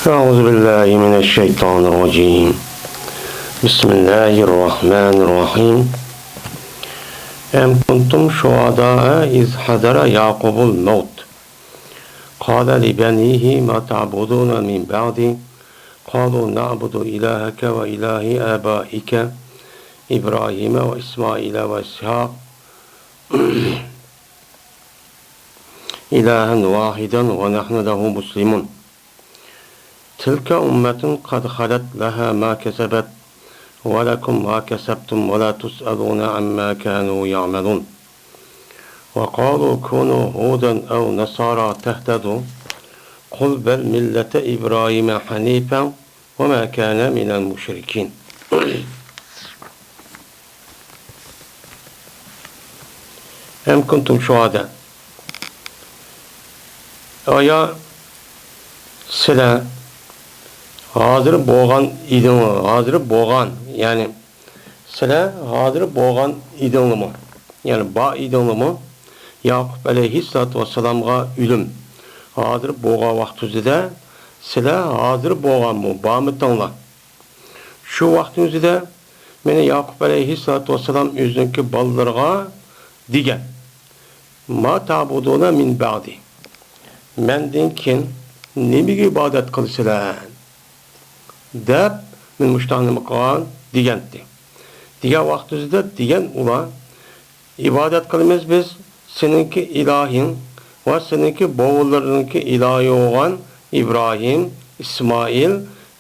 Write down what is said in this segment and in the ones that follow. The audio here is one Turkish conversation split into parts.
أعوذ بالله من الشيطان الرجيم. بسم الله الرحمن الرحيم. أم كنتم شهداء إذ حضر يعقوب الموت قال لبنيه ما تعبدون من بعدي قالوا نعبد إلهك وإله آبائك إبراهيم وإسماعيل وإسحاق إلها واحدا ونحن له مسلمون تلك أمة قد خلت لها ما كسبت ولكم ما كسبتم ولا تسألون عما كانوا يعملون وقالوا كونوا هودا أو نصارى تهتدوا قل بل ملة إبراهيم حنيفا وما كان من المشركين. Hem kuntum şuhada. Aya sıra hazır boğan yani sıra hazır boğan idinlimi yani ba idinlimi Yakup aleyhissalatu vesselam'a ölüm hazır boğa vaktizde sıra hazır boğan mı ba mı tanla şu vaktimizde meni Yakup aleyhissalatu vesselam özünkü ballarına digen ma ta'buduna min ba'di menden kin nemiga ibadet kılsılar deb men müştahnimi qilgan degandi. Degan vaqtimizda degan ular ibodat qilamiz biz seninki ilohing va seninki bovullariniki ilohi bo'lgan İbrahim, İsmail,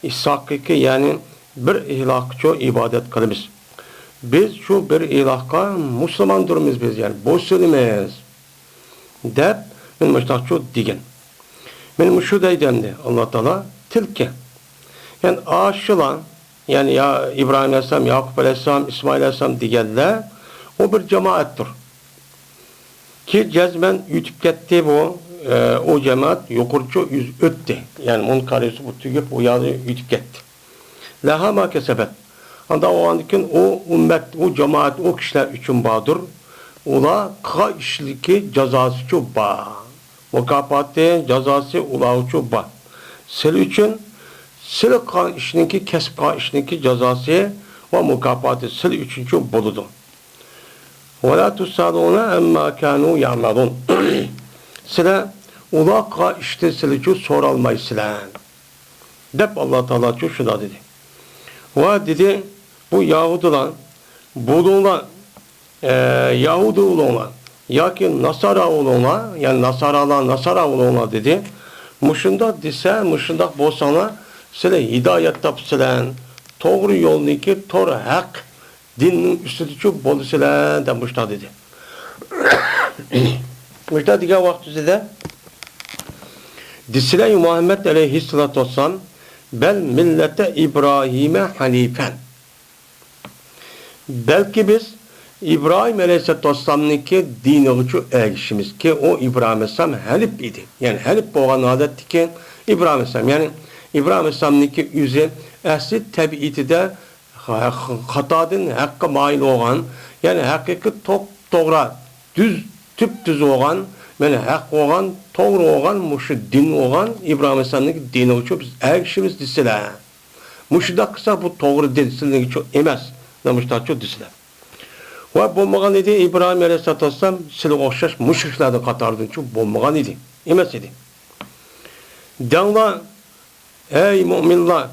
İshaqqa ya'ni bir ilohga ibodat qilamiz. Biz shu bir ilohga musulmondurmiz biz yani bo'ysunamiz deb men mushtahchu degan. Men shu deydimdi Alloh taolo tilka yani aşılan yani ya İbrahim Aleyhisselam, Yakup Aleyhisselam, İsmail Aleyhisselam diyenler o bir cemaattir. Ki cezmen ütüp gitti bu o cemaat yukarıca yüz öttü. Yani onun karısı bu tügüp o yazı ütüp gitti. Laha ma kesebet. Anda o andikin o ümmet, o cemaat, o kişiler için bağdır. Ula kıha işliki cezası çok bağ. Mukafatı cezası ula çok bağ. Sel için sil qilgan ishninki kasb qilgan ishninki jazosi va mukofoti sil uchunchi bo'ladi. Va la tusaluna amma kanu ya'malun. Sizlar ular qilgan ishni sil uchun so'ralmaysizlar. Deb Alloh taolo shunda dedi. Va dedi bu Yahudilar bo'linglar Yahudi bo'linglar yoki Nasara bo'linglar, ya'ni Nasara bo'linglar dedi. Mushunda desa, mushundaq bo'lsanglar sizlar hidayet tapsılan, doğru yoldaki doğru hak dinin üstüdeki bolusılan demişler dedi. Müştah diye vaktizde Disile-i Muhammed aleyhissalatu vesselam bel millete İbrahim'e hanifen. Belki biz İbrahim aleyhissalatu vesselam'nınki dini için erişimiz ki o İbrahim aleyhisselam helip idi. Yani helip boğan adetti ki İbrahim aleyhisselam yani İbrahim Aleyhisselam'nınki yüzü əsli təbiitide xatadın haqqı mail olan, yani haqiqi doğru, düz olan, yani haqq olan, doğru olan, muşu din olan İbrahim Aleyhisselam'nınki dini için biz erkişimiz disiler. Muşuda kısa bu doğru dinsinlik için emez. Namışlar çok disiler. Ve bulmağan idi İbrahim Aleyhisselam size okşaş müşriklerden katardığı için bulmağan idi. Emez idi. Danla ey müminler,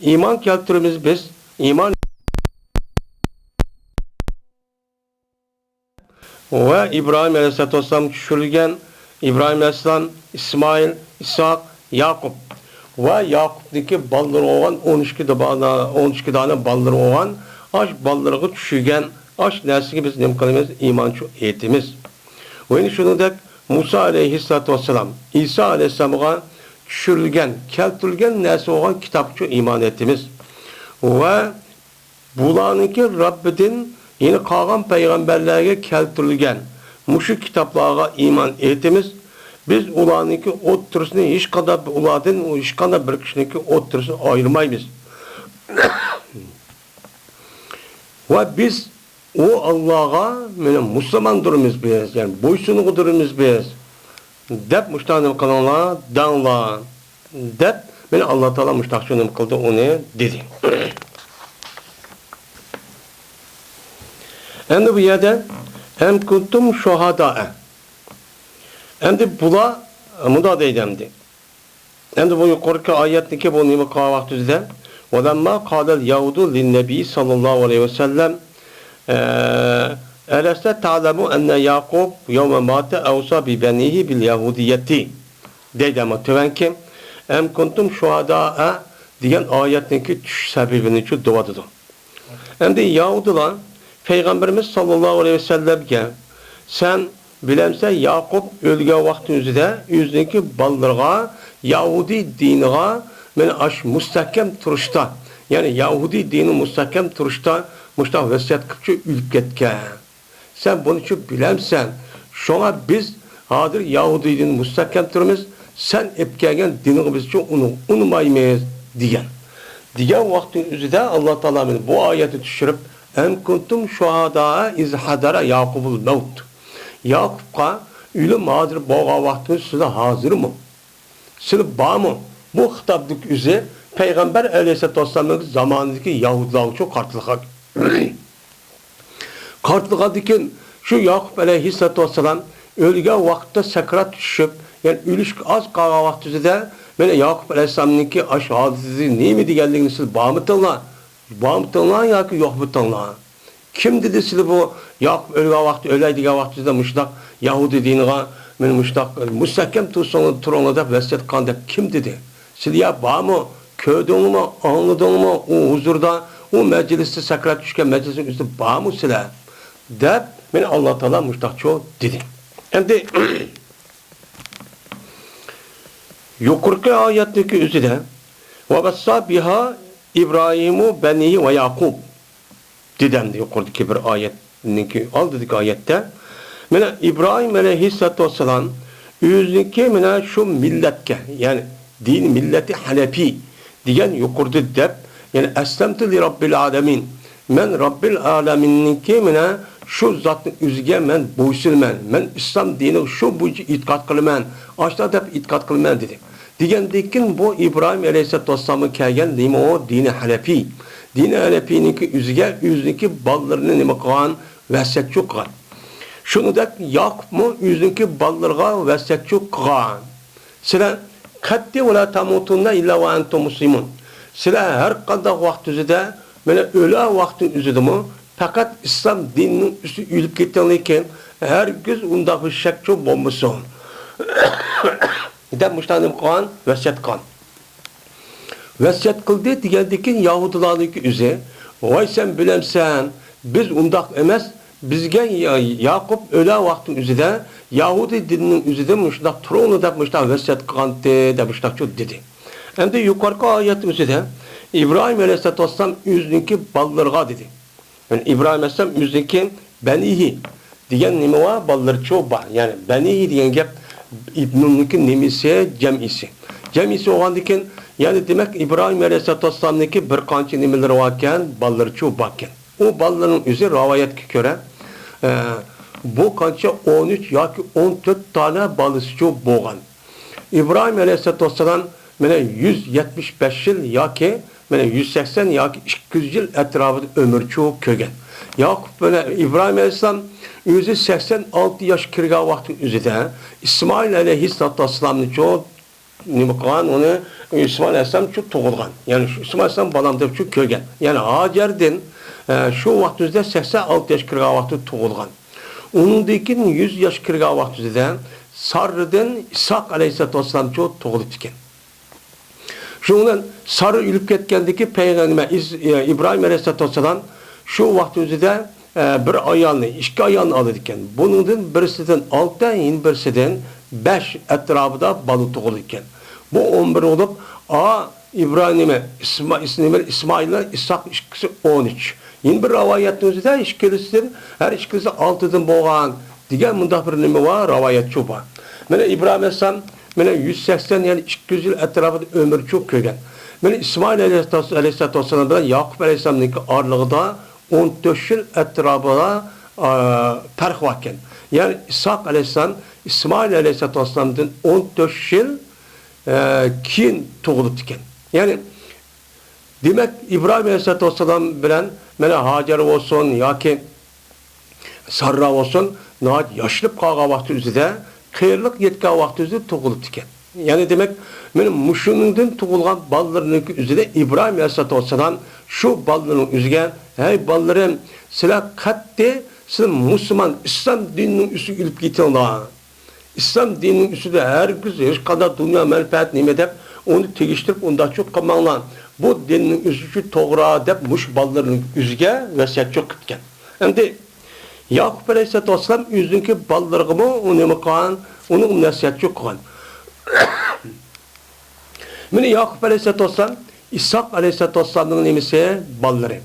iman keltirimiz biz, iman ve İbrahim Aleyhisselatü Vesselam düşürülgen, İbrahim Aleyhisselam, İsmail, İshak, Yakup ve Yakup'daki balları olan 12 tane balları olan aş balları düşürgen, aş nesli biz ne kılımız, imançı eğitimiz. Ve şunu da Musa Aleyhisselatü Vesselam, İsa Aleyhisselam'a düşürülgen, keltirilgen nesi olan kitapçı iman ettiğimiz ve bulanınki Rabbidin yeni kalan peygamberlerine keltirilgen muşu kitaplara iman ettiğimiz biz ulanınki ot türüsünü hiç kadar uladın hiç kadar bir kişininki ot türüsünü ayırmayız ve biz o Allah'a Müslüman durumuz biz yani boysunu durumuz biz dep müştahanım kalanlar danla deb meni Alloh taolo mushtaqcha nim qildi, uni dedi. Endi bu yerda em kuntum shuhada'a. Endi bular munda deydi endi. Endi bu yuqorqi oyatniki bu nima qilgan vaqtida وَلَمَّا قَالَ الْيَهُودُ لِلنَّبِيِّ صَلَّى اللّٰهُ عَلَيْهِ وَسَلَّمَ أَلَسْتَ تَعْلَمُ أَنَّ يَعْقُوبَ يَوْمَ مَاتَ أَوْصَى بِبَنِيهِ بِالْيَهُودِيَّةِ deydi ama tövenki em kuntum şuhada'a diyen ayetindeki düşüş sebebini şu duvadıdır. Hem de Yahudiler Peygamberimiz sallallahu aleyhi ve sellem'e sen bilemse Yakup ölge vaktinizde yüzdeki ballarga Yahudi dinine men aş müstahkem turuşta yani Yahudi dini müstahkem turuşta müştah vesiyet kıpçı ülketke. Sen bunu çok bilemsen şuna biz hadir Yahudi dini müstahkem turumuz sen epkegen dinimiz için unumaymayız diyen. Diyen vaktin üzerinde Allah Teala bu ayeti düşürüp em kuntum şuhada iz hadara Yakubul mevt. Yakub'a ölüm hadir boğa vaktiniz size hazır mı? Size bağ mı? Bu hitaplık üzere Peygamber Aleyhisselatü Vesselam'ın zamanındaki Yahudiler çok kartlığa dikin şu Yakup Aleyhisselatü Vesselam ölge vakitte sekrat düşüp yani ölüş az kalan vaktinde böyle Yakup Aleyhisselam'ınki aşağıdızı ne mi diyenliğini siz bağ mı tınlan ya ki yok mu tınlan? Kim dedi size bu Yakup ölge vakti öyleydiği vaktinde müştak Yahudi dinine müştak müstahkem turunu da vesiyet kan deyip kim dedi? Siz ya bağ mı? Köydün mü? Anladın mı? O huzurda o mecliste sekrat düşken meclisin üstü bağ mı size? Deyip ben Allah Teala müştakçı dedi. Hem de yukarıki ayetteki üzere وَبَسَّا بِهَا İbrahimu benihi ve Yakub dedemdi yukarıdaki bir ayetninki al dedik ayette. Mene İbrahim aleyhissalatu vesselam yüzdeki mene şu milletke yani din milleti Hanefi diyen yukarıda dep yani eslemtu li rabbil alemin men rabbil aleminninki mene şu zatın üzge men boysunmen men İslam dini şu bu itikat kılmen aşağı dep itikat kılmen dedi. Digendekin bu İbrahim Aleyhisselatü Vesselam'ın kelgen nime o dini Hanefi. Dini Hanefi'ninki yüzdeki ballarını nime kılan vessetçu kılan. Şunu da Yakup mu yüzdeki ballarına vessetçu kılan. Sıra katti ve la tamutunna illa ve entum muslimun. Sıra her kadar vaktizde böyle öyle vaktin üzüdü mü fakat İslam dininin üstü ülüp gittiğindeyken herkes unda bir şekçu bombası olun. Gidip müştanim kılan vesiyet kılan. Vesiyet kıldı diyendikin Yahudilardaki üzere vay sen bilemsen biz undak emez bizge Yakup öyle vaktin üzere Yahudi dininin üzere müştak troğunu da müştak vesiyet kılan de müştak çok dedi. Hem de yukarı ayet üzere İbrahim Aleyhisselatü Vesselam yüzdeki ballarga dedi. Yani İbrahim Aleyhisselam yüzdeki benihi diyen nime var balları çok var. Yani benihi diyen gep İbnü'nün nimisi cem'isi. Cem'isi o andikin yani demek İbrahim Aleyhisselatü Vesselam'daki bir kançı nimeleri varken balları çok varken. O balların üzeri rivayet göre bu kançı 13 ya ki 14 tane balısı çok boğan. İbrahim Aleyhisselatü Vesselam 175 yıl ya ki 180 ya ki 200 yıl etrafında ömür çok kögen. Yakup böyle İbrahim Aleyhisselam 186 yaş kirga vaktin üzerinde İsmail Aleyhisselatü Vesselam'ın çok nimqan onu İsmail Aleyhisselam çok doğulgan. Yani İsmail Aleyhisselam balamda çok kögen. Yani Hacer'den şu vaktimizde 86 yaş kirga vakti doğulgan. Onun dikin 100 yaş kirga vaktimizde Sarı'dan İshak Aleyhisselatü Vesselam çok doğulup diken. Şundan Sarı ülüp ketkendeki Peygamber İbrahim Aleyhisselatü Vesselam şu vaktimizde bir ayağını, iki ayağını alırken bunun birisinden 6, birisinden 5 etrafında balı doğulurken. Bu 11 olup İbrahim'e İsmail'e İshak ikisi 13. Yine bir ravayetimizde işkilisidir. Her işkilisi 6'dan boğan diye mındak bir nime var, ravayet çok var. İbrahim Aleyhisselam 180 yani 200 yıl etrafında ömür çok kögen. İsmail Aleyhisselatü Vesselam'dan Yakup Aleyhisselam'ın ağırlığında 14 yıl etrafında fark varken. Yani İshak Aleyhisselam İsmail Aleyhisselatü Vesselam'dan 14 yıl keyin tug'ilib ekan. Ya'ni demak İbrahim Aleyhisselatü Vesselam bilen mana Hacer olsun yoki Sarra olsun yaşlıb qalğan vaqt üzrə 40 yetgan vaqt üzrə tug'ilib ekan. Yani demek benim muşunundan tug'ilgan ballarının üzerine İbrahim Aleyhisselatü Vesselam şu ballarının üzerine hey ballarım sizlar qat'e sizlar Müslüman İslam dininin üstüne ilip gitinglar. İslam dininin üstüne herkes hiç kadar dünya menfaat nime dep onu tegiştirip onda çok qilmanglar. Bu dinning üstü to'g'ri deb mush ballarning yuziga vasiyat qilgan. Endi Yaqub Aleyhisselatü Vesselam o'zining ballarigami uni nima qilgan, uni nasihat qilgan. Meni Yaqub Aleyhisselatü Vesselam İshak Aleyhisselatü Vesselamning nimasi ballari.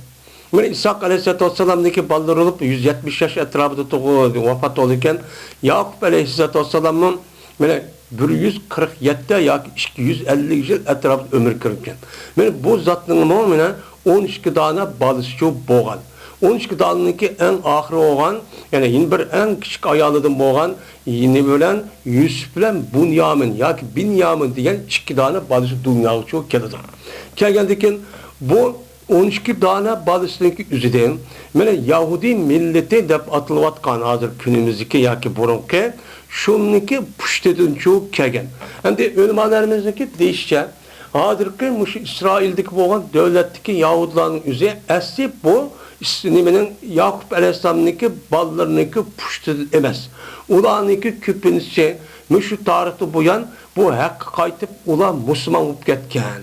Meni İshak Aleyhisselatü Vesselamning ballari olib 170 yosh atrofida tug'ildi, vafot bo'ldi ekan. Yaqub Aleyhisselatü Vesselamning meni 147 yoki 250 yil atrofida umr ko'rgan. Meni bu zotning mo'mina 12 dona balisi bo'lgan. 12 danınki en ahir olan, yani yine bir en küçük ayağlıdan boğan, yine bilen Yusuf bilen Bunyamin, yoki Binyamin diyen 2 tane balısı dünyaya çok geldi. Kelgendikin bu 12 tane balısınınki üzüden, yani Yahudi milleti dep atılıvatkan hazır günümüzdeki yoki burunki, şununki puştedin çok kelgen. Hem de ölümanlarımızdaki değişçe, hazırki İsrail'deki boğan devletteki Yahudilerin üzeri esli bu, nimenin Yaqub Aleyhisselam'nınki ballarınınki puştu emas. Ulanınki köpünüzçe müşü tarihte boyan bu hakkı qaytıp ulan Müslüman olup ketken.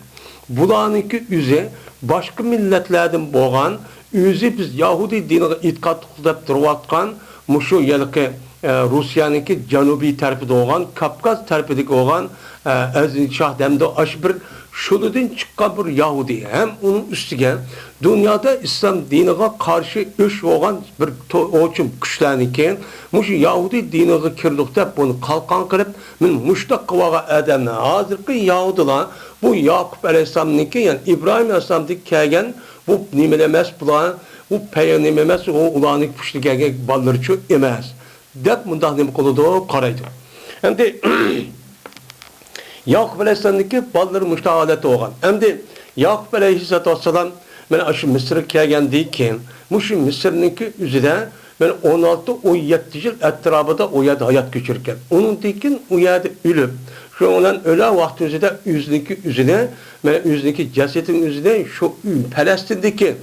Bulanınki üze başka milletlerden boğan, üze biz Yahudi dinine itikat kılıp duruvatkan, müşü yelki Rusya'nınki Janubi tarafı doğan, Kafkas tarafıdaki olan Erzincan demde aşbir şundan çıkan bir Yahudi hem onun üstüge dünyada İslam dinine karşı öş olan bir oçum güçleniken muş Yahudi dinine kirlikte bunu kalkan kılıp men muşta kıvaga adamlar hazırki Yahudiler bu Yaqub Aleyhisselam'ınki yani İbrahim Aleyhisselam'daki kelgen bu nimelemez bulan bu peygamberimiz o ulanık puştu kelgen balları çok emez dep mundaq nima qiladi qaraydi. Endi Yaqub Aleyhisselam'daki balları müştahalet olgan. Endi Yaqub Aleyhisselatü Vesselam men şu Mısır'a kelgendiği keyin muş Mısır'nınki üzerinde men 16-17 yıl etrafında o yerde hayat geçirirken onun dikin o yerde ölüp şu olan ölen vakti üzerinde üzerine men üzerindeki cesetin üzerinde şu Palestin'deki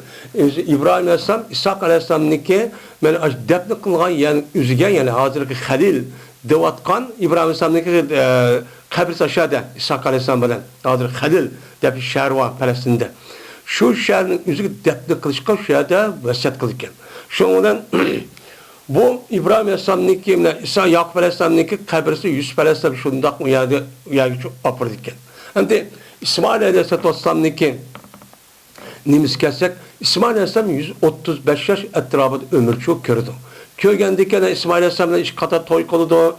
İbrahim Aleyhisselam, İshak Aleyhisselam'nınki men defne kılgan yani üzüge yani hazırki Halil devatkan İbrahim Aleyhisselam'nınki kabris aşağıda İshak Aleyhisselam bilen hazır Halil dep şehir var Palestin'de. Şu şehrin üzüge defne kılışkan şehirde vasiyet kılırken. Şu olan bu İbrahim Aleyhisselam'ınki İsa Yaqub Aleyhisselam'ınki kabrisi Yusuf Aleyhisselam şundak mı yerde çok apırdıkken. Hem de İsmail Aleyhisselatü Vesselam'ınki nimiz kessek İsmail Aleyhisselam 135 yaş etrafında ömür çok gördü. Köygendeki İsmail Aleyhisselam'la iş kata toy kılıdı.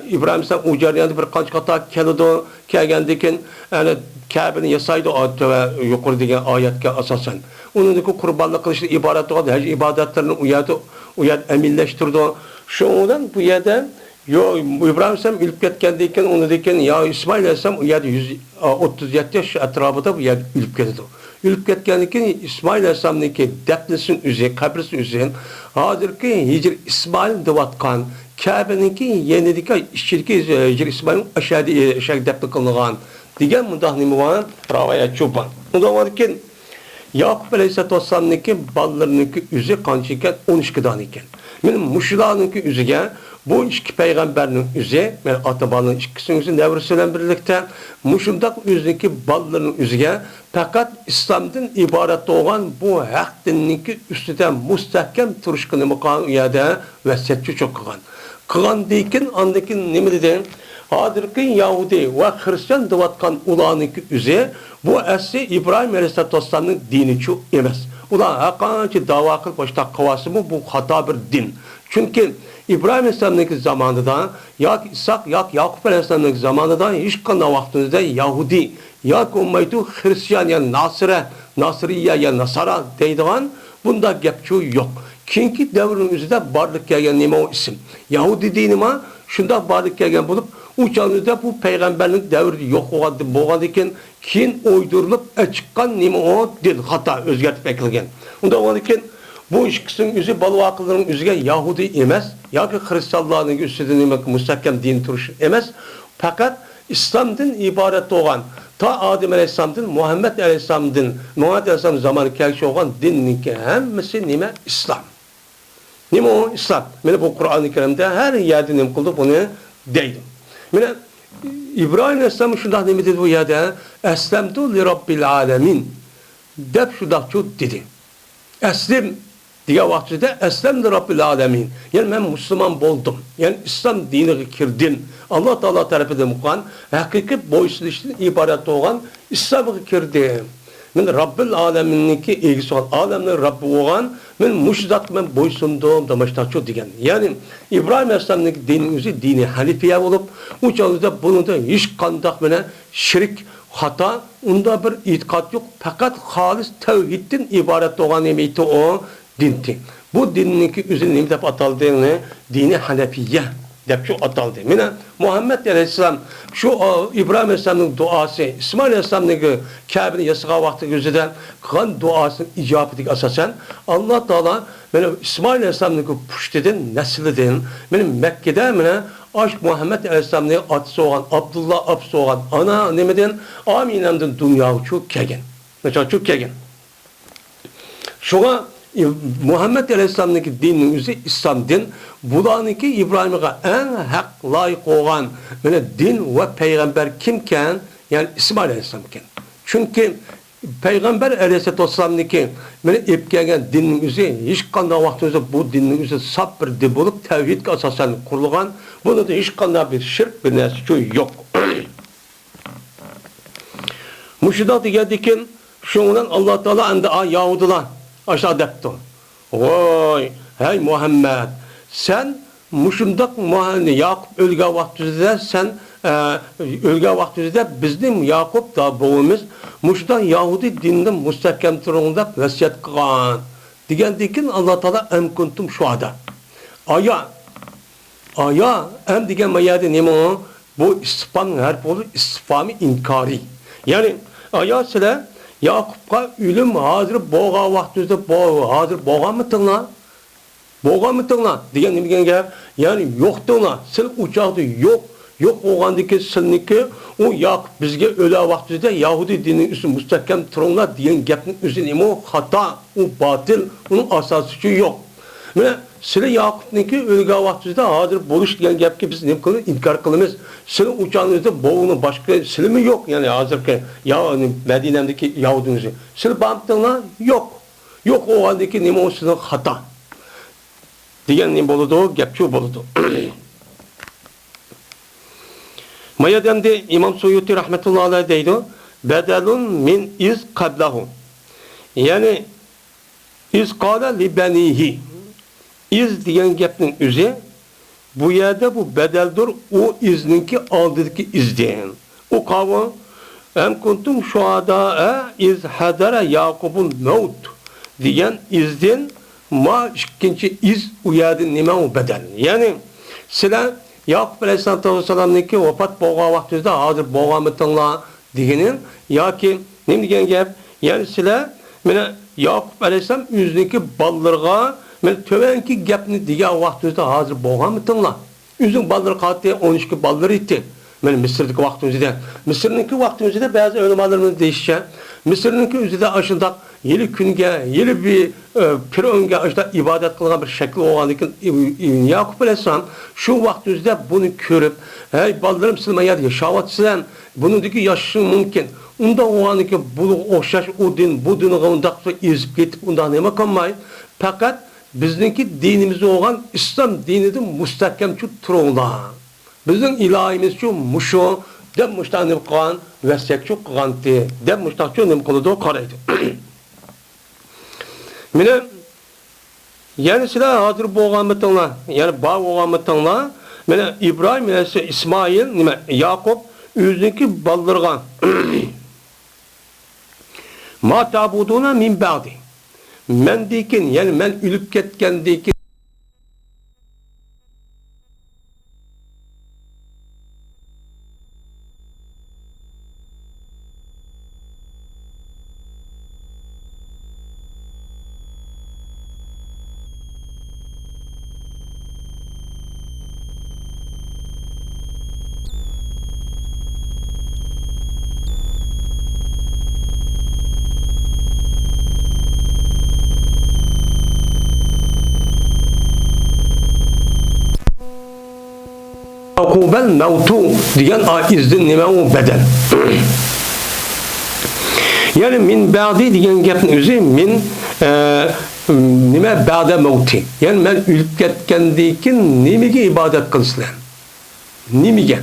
İbrahim Aleyhisselam ucaryandı bir kaç kata kelidi. Köygendeki yani Kabe'nin yasaydı ve yukarı diyen ayetke asasen. Onundaki kurbanlık kılıçlı ibadet oldu. Her ibadetlerini uyad emilleştirdi. Şu olan bu yerde İbrahim Aleyhisselam ilip getkendeyken onu deyken ya İsmail Aleyhisselam uyad 137 yaş etrafında bu yer ilip getirdi. Ülüp ketkenlikin İsmail Aleyhisselam'daki defnesin üzeri, kabrisin üzeri hazırki Hicr İsmail devatkan Kabe'ninki yenidiki işçiliki Hicr İsmail'in aşağı defne kılınған digen mundaq nimi var? Ravayat çoban. Onda var ki Yaqub Aleyhisselatü Vesselam'daki ballarınki üzeri kançıyken 12 tane iken. Benim muşularınki üzerine bu iki peygamberin üzeri, yani Atabal'ın ikisinin üzeri nevrisiyle birlikte muşundak üzerindeki balların üzerine fakat İslam'dan ibaret olan bu hak dinninki üstüden müstehkem turuşkını mıkan üyede vesiyetçi çok kılan. Kılan deyken andaki ne mi dedi? Hazırki Yahudi ve Hristiyan dıvatkan ulanınki üzeri bu esli İbrahim Aleyhisselatü Vesselam'ın dini çok emez. Ulan hakkınca dava kıl başta kavası mı bu hata bir din. Çünkü İbrahim Aleyhisselam'ın zamanında yak İshak yak Yaqub Aleyhisselam'ın zamanında hiç kanı vaktinde Yahudi yak ummaytu Hristiyan yani Nasriye ya Nasara deydiğen bunda gepçu yok. Çünkü devrin üzerinde barlık gelgen nime o isim. Yahudi dinime şunda barlık gelgen bulup u çağda bu peygamberlik devri yok bo'lgan ekan, keyin o'ydirilib chiqqan nima o din xato o'zgartib aytilgan. Unda bo'lgan ekan, bu ikkisining o'zi balo aqllarining o'ziga Yahudi emas yoki xristianlarning ustida nima mustahkam din turish emas, faqat islomdan iborat bo'lgan ta Adem Aleyhisselam'dan Muhammed Aleyhisselam zamanı kelişi olan dinninki hemmisi nime? İslam. Nime o? İslam. Mene bu Kur'an-ı Kerim'de her yerde nime kıldı bunu deydim. Mene İbrahim Aleyhisselam şundan nime dedi bu yerde? Eslemtu li Rabbil alemin. Dep şundan çok dedi. Eslim diye vaktinde Eslem li Rabbil alemin. Yani ben Müslüman oldum. Yani İslam dinine girdim. Allah Teala tarafından mukan hakiki boysunuştan ibaret olan İslam'a girdim. Men Rabbil aleminninki ilgisi olan alemlerin Rabbi olan men müşizat men boysundum demiştaço degen. Yani İbrahim Aleyhisselam'ın dinin özü dini Hanifiye olup o çağda bunun da hiç kandak mene şirk hata onda bir itikat yok. Fakat halis tevhidden ibaret olan emeydi o dinti. Bu dinninki özü ne dep ataldığını dini Hanefiye dep şu ataldı. Mene Muhammed Aleyhisselam şu İbrahim Aleyhisselam'ın duası, İsmail Aleyhisselam'ın Kabe'nin yasığa vakti gözüden kılan duasının icabeti asasen Allah Teala mene İsmail Aleyhisselam'ın puşteden nesliden benim Mekke'de mene aşk Muhammed Aleyhisselam'ın atısı olan Abdullah abısı olan ana nemeden Amine'nin dünyayı çok kegen. Mesela çok kegen. Şuna Muhammed Aleyhisselam'daki dinin özü İslam din. Bulanınki İbrahim'e en hak layık olan din ve peygamber kimken? Yani İsmail Aleyhisselam'ken. Çünkü Peygamber Aleyhisselam'daki ipkegen dinin özü hiç kandan vaktimizde bu dinin özü sap bir din bulup tevhidke asasen kurulgan. Bunu da hiç kandan bir şirk bir nesli yok. Müşidat geldikin şundan Allah Teala ende Yahudiler aşağı depti. Vay hey Muhammed sen muşundak Yakup ölge vaktinde sen ölge vaktinde bizim Yakup da boğumuz muşundak Yahudi dininden müstehkem turunda vesiyet kılan. Digendikin Allah Teala em kuntum şuada. Aya em digen mayada ne o? Bu istifam harf olur istifami inkari. Yani aya sile Yakup'a ölüm hazır boğa vaktinde hazır boğa mı tınla? Boğa mı tınla? Diyen ne gel? Yani yok tınla. Sil uçağı yok oğandaki silniki o Yakup bizge öyle vaktinde Yahudi dinin üstü müstehkem tronla diyen gapın üstü o hata, o batıl, onun asası yok. Mene sile Yakup'nınki ölge vaktinde hazır buluş diyen gap ki biz ne kılır? İnkar kılımız. Sile uçağınızda boğunun başka sile mi yok? Yani hazır ki Medine'deki Yahudinizin. Sile bağımtığına yok. Yok o haldeki ne o sile hata. Diyen ne boludu? Gapçı boludu. Mayadem'de İmam Suyuti rahmetullahi aleyh deydi. Bedelun min iz kablahu. Yani iz kâle li benihi. İz diyen gapning özü bu yerde bu bedeldir o izninki aldıdaki izden. O kavga em kuntum şuada iz hadara Yakubun mevt diyen izden ma ikinci iz uyadın nime o bedel. Yani sila Yakup Aleyhisselam'daki vefat boğa vaktinde hazır boğa mıtınla diyenin ya ki ne diyen gap yani sila mene Yakup Aleyhisselam yüzdeki ballarga men tövenki gapni diye vaktinde hazır boğa mıtınla. Üzün balları katı 12 balları itti. Men Mısır'daki vaktimizde. Mısır'daki vaktimizde bazı ölümalarımız değişecek. Mısır'daki üzerinde aşındak yeni günge, yeni bir pir önge aşında ibadet kılınan bir şekli olan Yakup Aleyhisselam şu vaktimizde bunu görüp hey ballarım silmeye yaşavat silen bunundaki yaşı mümkün. Onda o anki bu okşaş o din bu dini ondakta izip gitip ondan neme kalmay. Fakat bizdeki dinimizde olan İslam dininin müstehkem şu troğla. Bizim ilahimiz şu muşu, dem muştanım kılan, vesek şu kılanti, dem muştanım kılıdı karaydı. Mine, yani silah hazır boğametanla, yani bağ boğametanla, mine İbrahim ile İsmail, Yakup, yüzdeki baldırgan. Ma tabuduna min ba'di. Men dikin, yani men ülüp ketken dikin, Yakubel mevtu diyen izdin nime o bedel. Yani min ba'di diyen gapın özü min nime ba'da mevti. Yani men ülüp ketkendikin nimege ibadet kılsılan. Nimege.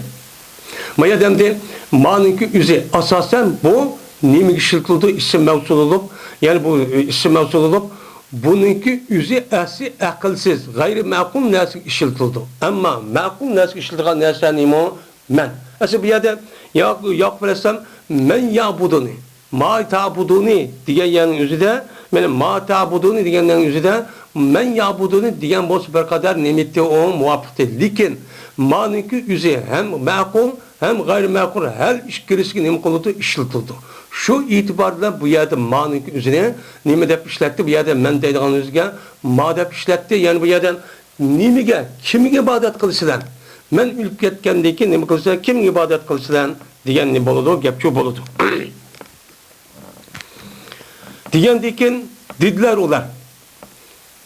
Maya demdi manınki üzü asasen bu nimege şirkıldı isim mevsul olup yani bu isim mevsul olup bununki üzü esi akılsız, gayri makul nesik işiltildi. Ama makul nesik işiltilen nese nimo men. Esi bir yerde yak versem men yabuduni, ma ta'buduni diyen yerin üzü de ma ta'buduni diyen yerin üzü de men yabuduni diyen boz bir kadar nimitti o muvaffıktı. Lakin manınki üzü hem makul hem gayri makul her işkirisi nim kılıdı işiltildi. Şu itibarla bu yerde manınki üzerine nime dep işletti bu yerde men deydiğin üzge ma dep işletti yani bu yerden nimige kimge ibadet kılısılan men ülüp ketkendeki nime kılısılan kim ibadet kılısılan diyen ne boludu gepçu boludu. Diyen dikin didler ular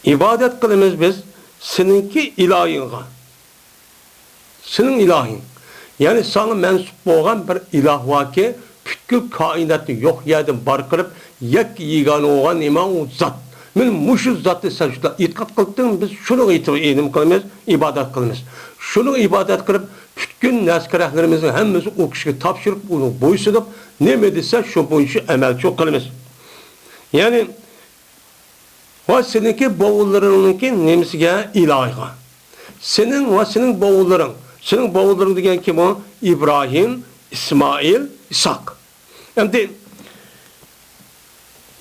ibadet kılımız biz seninki ilahinga senin ilahin yani sana mensup olan bir ilah var ki bütün kainatı yok yerden barkırıp yek yigane olan iman o zat. Men muşu zatı sen şuna itikat kıldık biz şunu ilim kılımız, ibadet kılımız. Şunu ibadet kılıp bütün neskarahlarımızın hemmesi o kişiye tapşırıp onu boysunup ne medise şu boyunca emel çok kılımız. Yani o seninki bavullarınınki nemisiga ilahiga. Senin ve senin bavulların diyen kim o? İbrahim, İsmail, İshak. Yani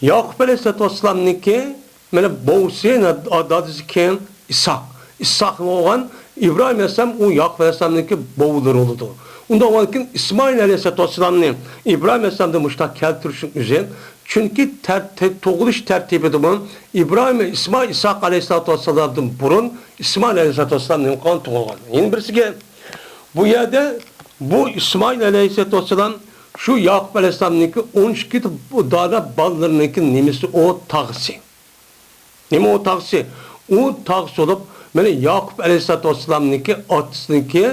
Yakup Aleyhisselatü Vesselam'nınki mene boğusu adı ziken İshak. İshak olan İbrahim Aleyhisselam o Yakup Aleyhisselam'nınki boğuları oldu. Onda olan İsmail Aleyhisselatü Vesselam'ın İbrahim Aleyhisselam'da muştak keltirişin üzerine çünkü toğuluş tertibidir İbrahim, İsmail, İshak Aleyhisselatü Vesselam'dan burun İsmail Aleyhisselatü Vesselam'ın kan toğulgan. Yeni birisi ki bu yerde bu İsmail Aleyhisselatü Vesselam şu Yakup Aleyhisselam'ınki 12 dana ballarınınki nemisi o tağısı. Nemi o tağısı? O tağısı olup Yakup Aleyhisselatü Vesselam'ınki atısınınki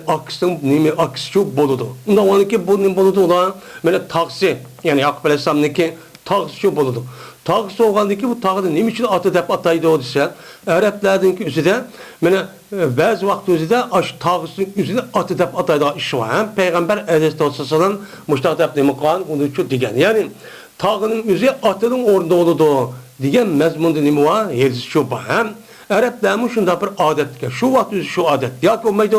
aksın nemi aksı çok boludu. Ondan onunki bu nemi boludu olan tağısı yani Yakup Aleyhisselam'ınki tağısı çok boludu. Tağısı olgandaki bu tağıda nemi için atı dep ataydı o dese Araplardınki üzüde bazı vakti üzüde tağısının üzüde atı dep ataydı işi var. Hem Peygamber Aleyhisselatü Vesselam muştak dep nemi kılan onu çok digen. Yani tağının üzü atının orada oludu digen mezmunda nemi var yerisi şu var. Hem Araplarımın şunda bir adet. Şu vakti şu adet. Ya ki olmaydı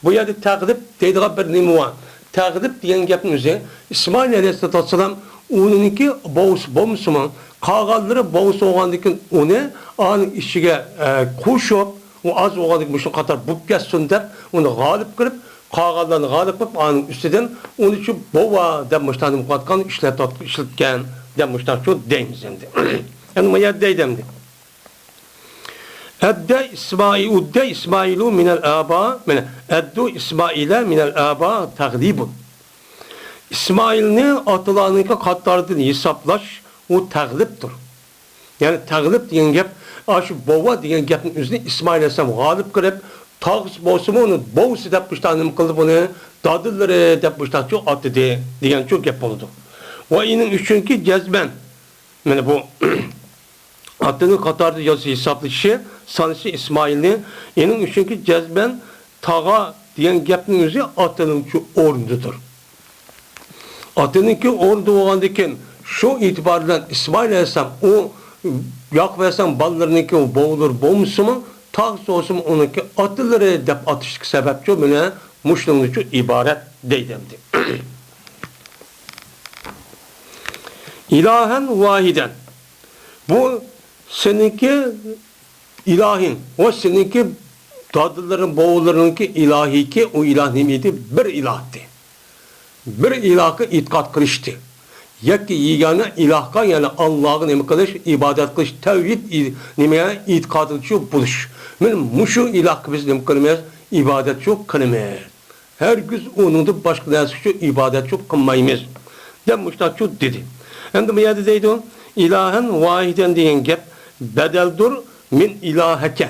bu yerde tağıdıp deydiği bir nemi var. Tağıdıp diyen gapın üzü İsmail Aleyhisselatü Vesselam onunki boğusu kağalları boğusu olgandaki onu anın işige koşup o az olgandaki müşün kadar bu kessin dep onu galip kırıp kağallarını galip kırıp anın üstüden onu için boğa demişler mukatkan işletken demişler şu deyimiz şimdi. Yani bu yer deydemdi. Udde İsmailu minel aba eddu İsmail'e minel aba taglibun. İsmail'ni atılarının katlarını hesaplaş o tagliptir. Yani taglip diyen gap şu baba diyen gapın üzerine İsmail Aleyhisselam galip kırıp tağız boğusu onu boğusu depmişler nım kılıp onu dadılları depmişler çok atı diyen çok gap oldu. O inin üçüncü cezben yani bu atının katarda yazı hesaplışı sanışı İsmail'ni inin üçüncü cezben tağa diyen gapın üzerine atının şu orundudur. Atınınki orada oğandaki şu itibarla İsmail Aleyhisselam o Yakup Aleyhisselam ballarınınki o boğulur boğmusu mu tağısı olsun onunki atıları dep atıştık sebepçi böyle muşluğunu ibaret deydemdi. İlahen vahiden bu seninki ilahin o seninki dadıların boğullarınınki ilahi ki o ilah nemiydi bir ilahtı. Bir ilahı itikat kılıştı. Yekki yegane ilahka yani Allah'ın nemi kılış, ibadet kılış, tevhid nemeye itikad kılış, buluş. Muşu ilah biz nemi kılmayız, ibadet çok kılmayız. Her gün onun da başka nesi şu ibadet çok kılmayız. Demişler çok dedi. Hem de bu yerde deydi o, ilahen vahiden diyen gep bedeldur min ilaheke.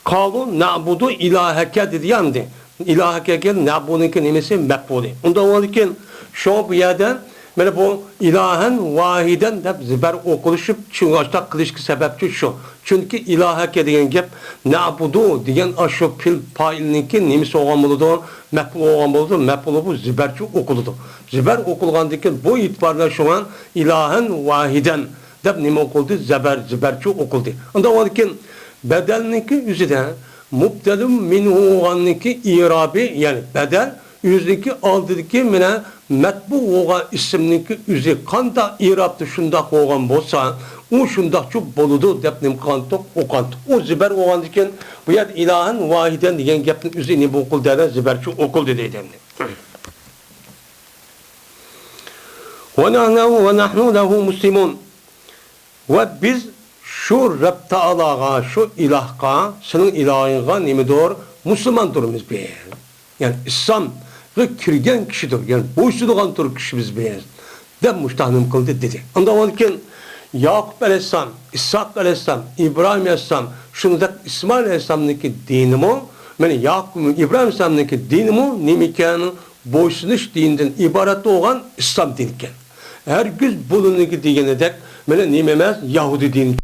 Kalu na'budu ilaheke dedi yandı. İlaheke gel na'budunki nemesi mekbuli. Onda olurken şu bu yerden böyle bu ilahen vahiden de ziber okuluşup çıngıçta kılışkı sebepçi şu. Çünkü ilaheke diyen gep na'budu diyen aşu pil payilninki nemesi olan buludur. Mekbul olan buludur. Mekbulu bu ziberçi okuludur. Ziber okulgandaki bu itibarla şu an ilahen vahiden de neme okuldu? Ziberçi okuldu. Onda olurken bedelninki yüzüden mubtelum minhu oğanniki irabi yani bedel yüzdeki aldıdaki mine metbu oğan isimninki yüzü kanda irabdı şundak oğan bolsa o şundakçı boludu depnim kantok o kantok o ziber oğan diken bu yer ilahen vahiden diyen gepnin yüzü ne bu okul derler ziberçi okul dedi demni ve nahnu lehu muslimun ve biz şu Rab Ta'ala'a, şu ilahqa, senin ilahına nemidir? Müslümandır biz. Yani İslam'a kirgen kişidir. Yani boysuduğun tür kişimiz biz. De müştahnim kıldı dedi. Ondan olurken Yakup Aleyhisselam, İshak Aleyhisselam, İbrahim Aleyhisselam, şunu da İsmail Aleyhisselam'daki dinimi, yani Yakup, İbrahim Aleyhisselam'daki dinimi, nemikanın boysunuş dininden ibaret olan İslam diniken. Her güz bulunduğu diyene dek, yani nememez Yahudi dini.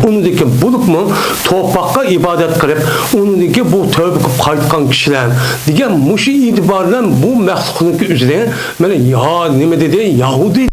unudaki bulupmu topakka ibadet qilib, unudaki bu tövbe qilib qaytgan kishilar degan mushi itibardan bu mahluqniki üzerine mana ya nima dedi Yahudi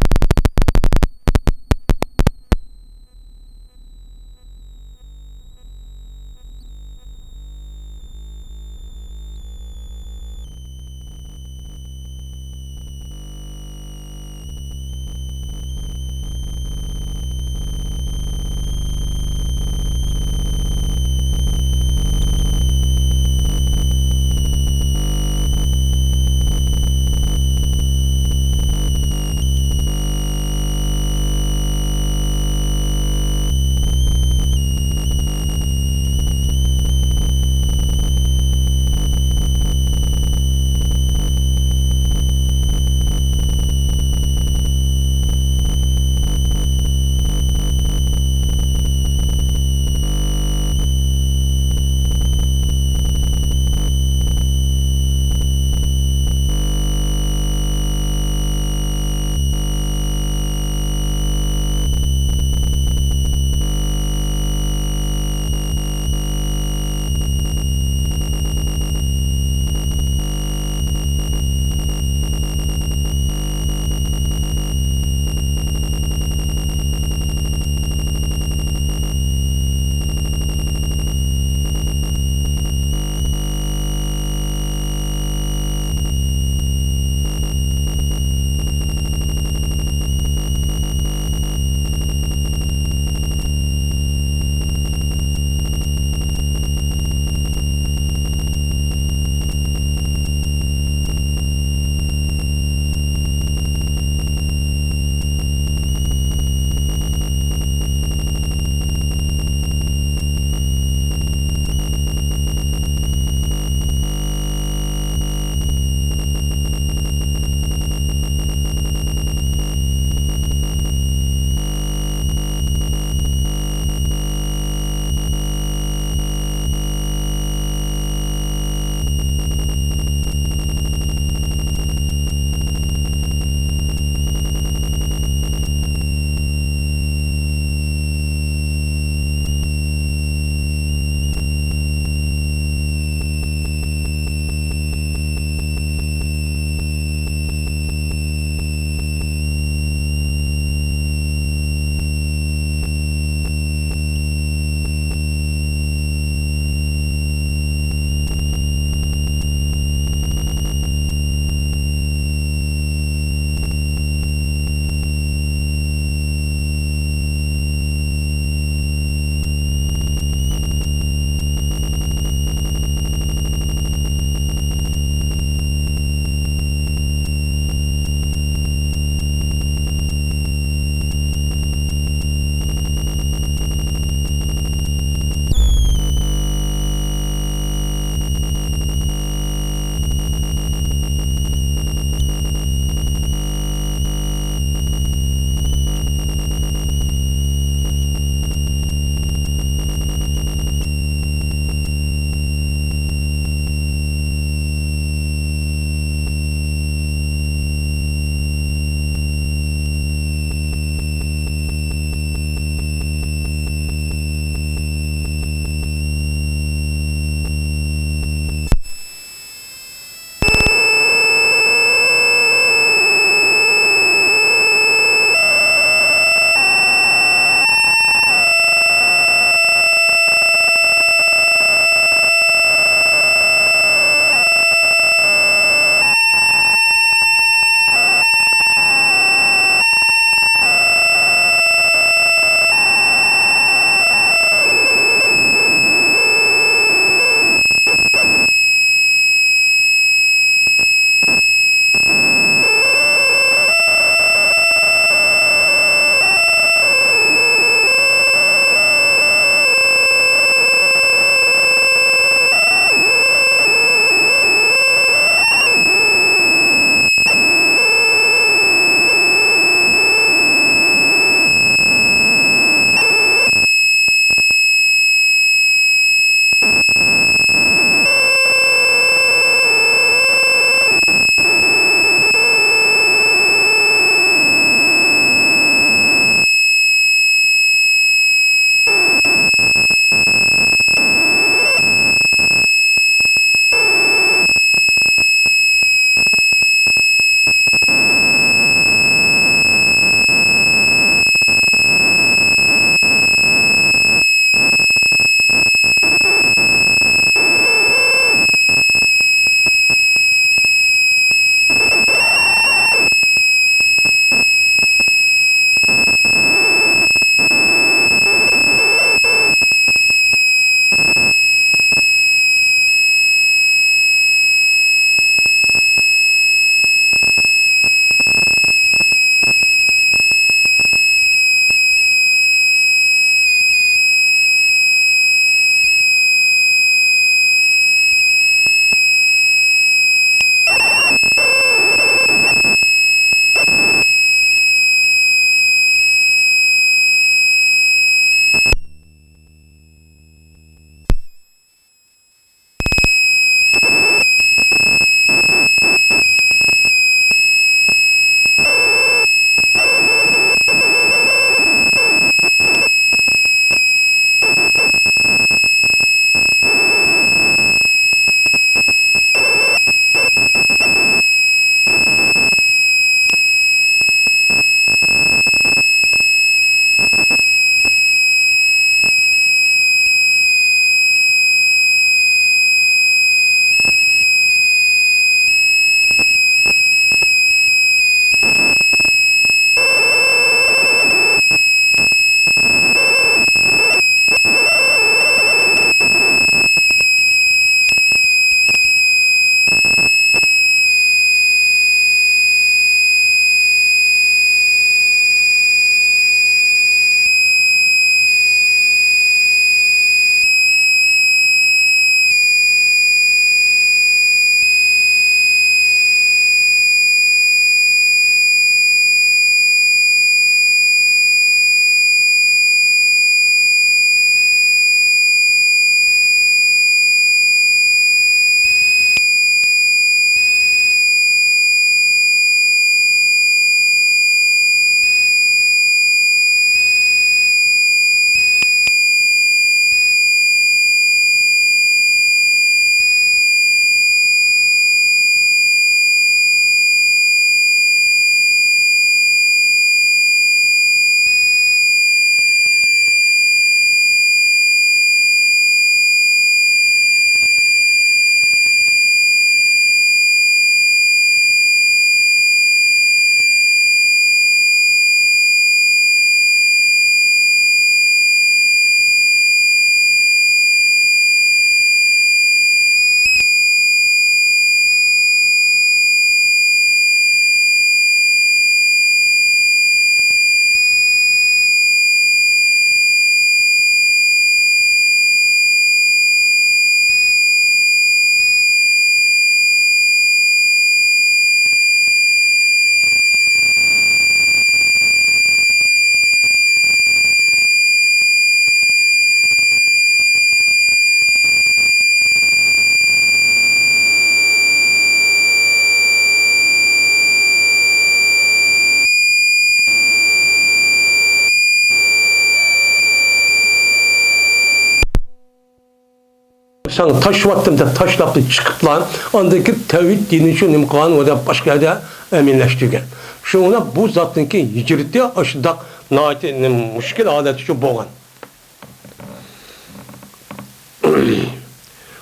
sana taşıvattım da taşlaptı çıkıp lan. Andaki tevhid dini şu nimkan o da başka yerde eminleştirgen. Şuna bu zatınki hicreti aşıdak naiti müşkil adeti şu boğan.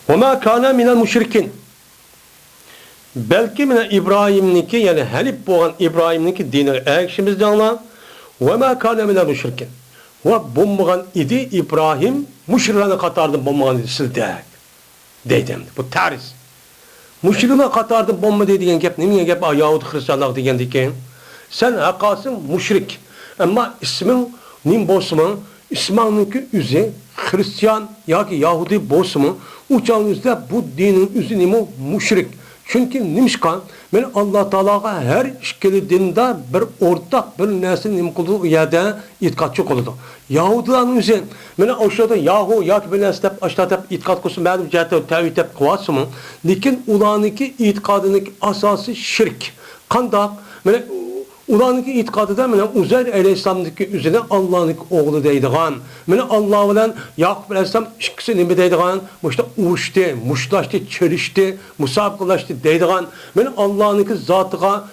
وَمَا كَانَ مِنَ الْمُشْرِكِينَ Belki mine İbrahim'ninki yani helip boğan İbrahim'ninki dini ekşimizde anla وَمَا كَانَ مِنَ الْمُشْرِكِينَ ve bombagan idi İbrahim müşriklerine katardı bombagan idi sildik dedim. Bu tariz. Müşriklerine katardı bomba dediğin gep ne mi gep Yahudi Hristiyanlar diyen diken sen hakasın müşrik ama ismin nim bosman İslam'ınki üzü Hristiyan ya ki Yahudi bosman uçağınızda bu dinin üzü nimo müşrik. Çünkü nimişkan men Allah Teala'ga her işkili dinde bir ortak bir nesil nimkulu yerde itikatçı koludu. Yahudilerin üzerine men aşağıda Yahu ya ki bir neslep aşağıda itikat kusun benim cihette tevhid et kuvası mı? Lakin ulaniki itikadının asası şirk. Kandak men ulaniki itikadı da men Uzeyr Aleyhisselam'daki üzerine Allah'ın oğlu deydiğen men Allah bilen Yakup Aleyhisselam ikisi nime deydiğen bu işte uçtu, muşlaştı, çelişti, musabıklaştı deydiğen men Allah'ın zatıga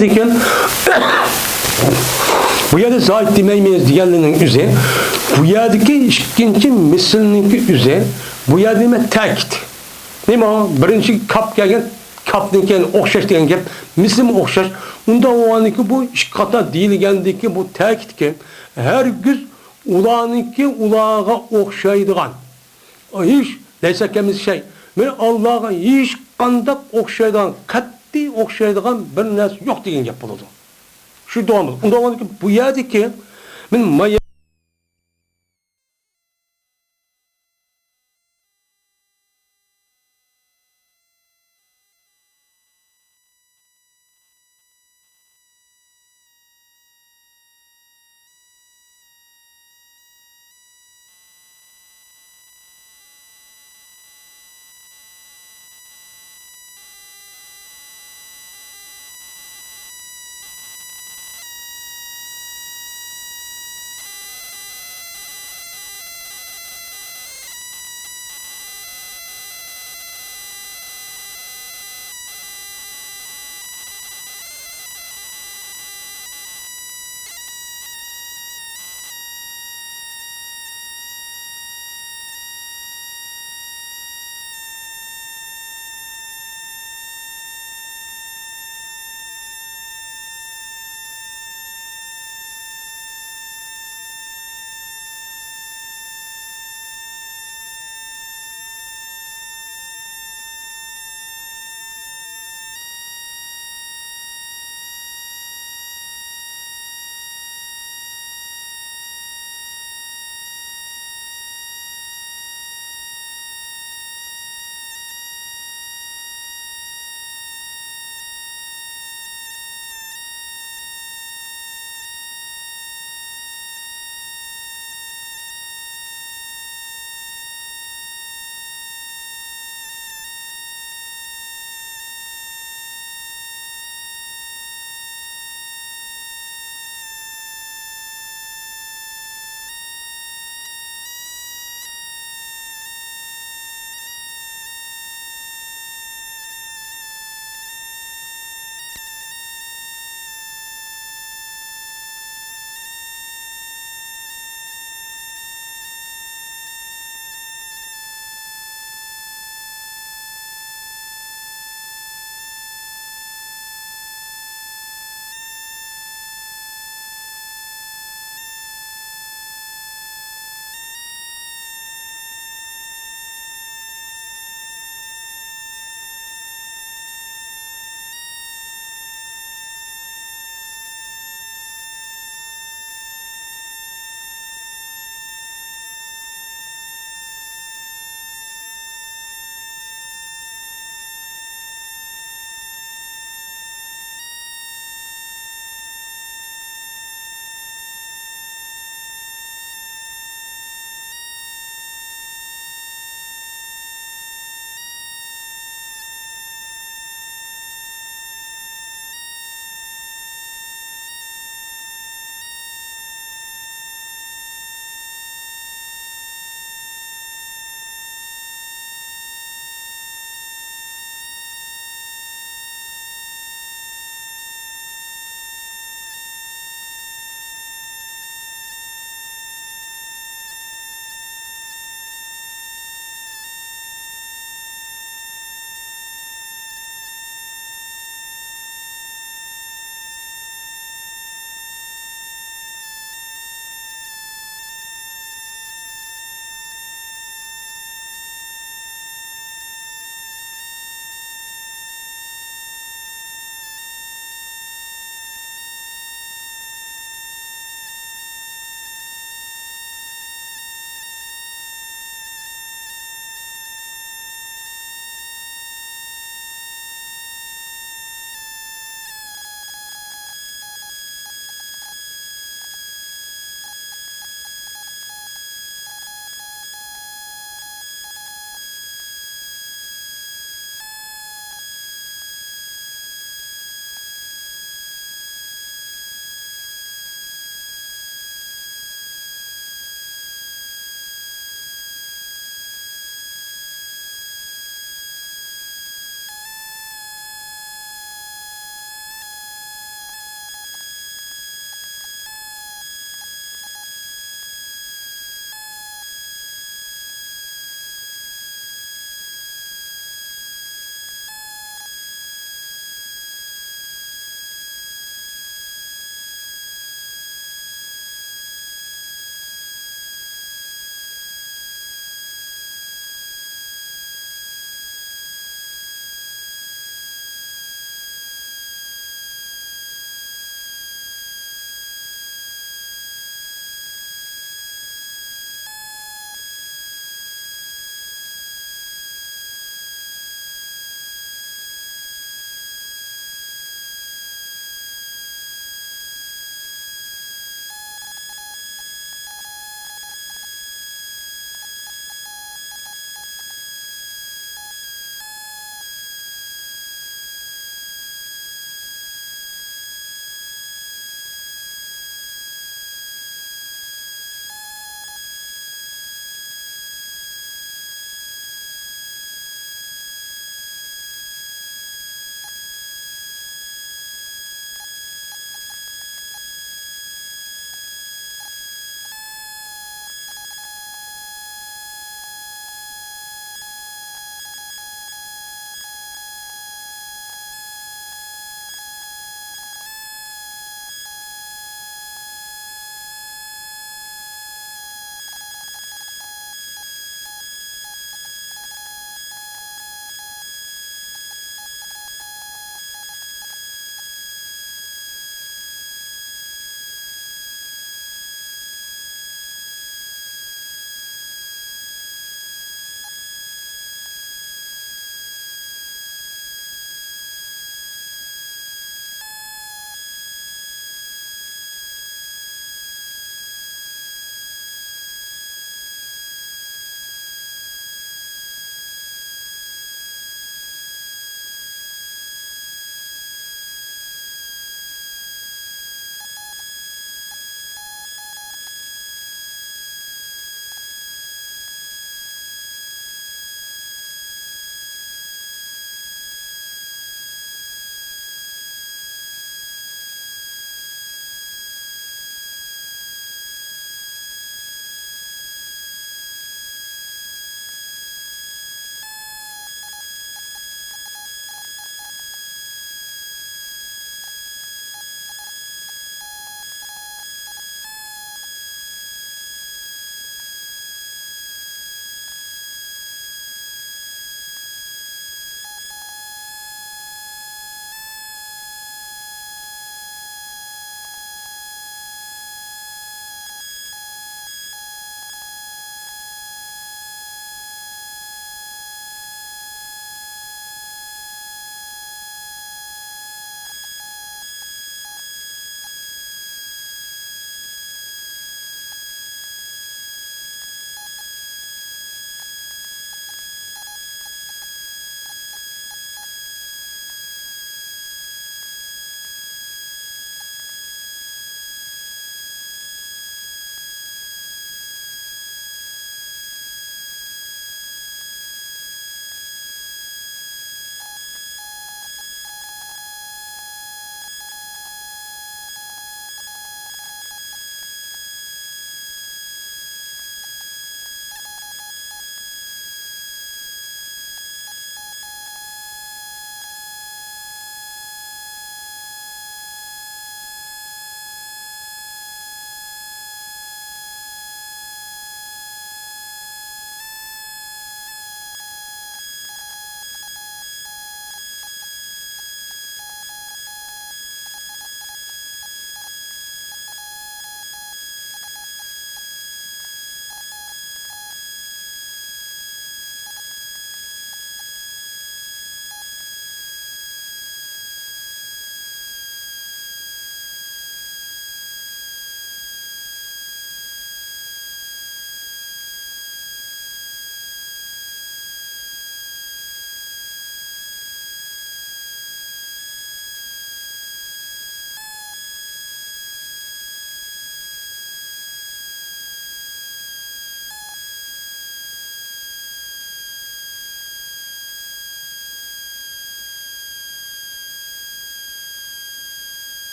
olmaz ekan. Bu yerde zayt demeymeyiz diyenlerin üze. Bu yerdeki ikinci misilninki üze. Bu yerde nime takit. Nima o? Birinci kap gelgen, kapdan keyin o'xshash degan gap. Mislim o'xshash. Unda o'g'aniki bu ish qata deyilgandiki bu takitki her güz ulaniki ulağa o'xshaydigan. Hiç neyse kemiz şey. Men Allah'a hiç qandaq o'xshaydigan, qat'iy o'xshaydigan bir narsa yo'q degan gap bo'ladi. Şu doğumuz. Unda o'g'aniki bu yerdeki men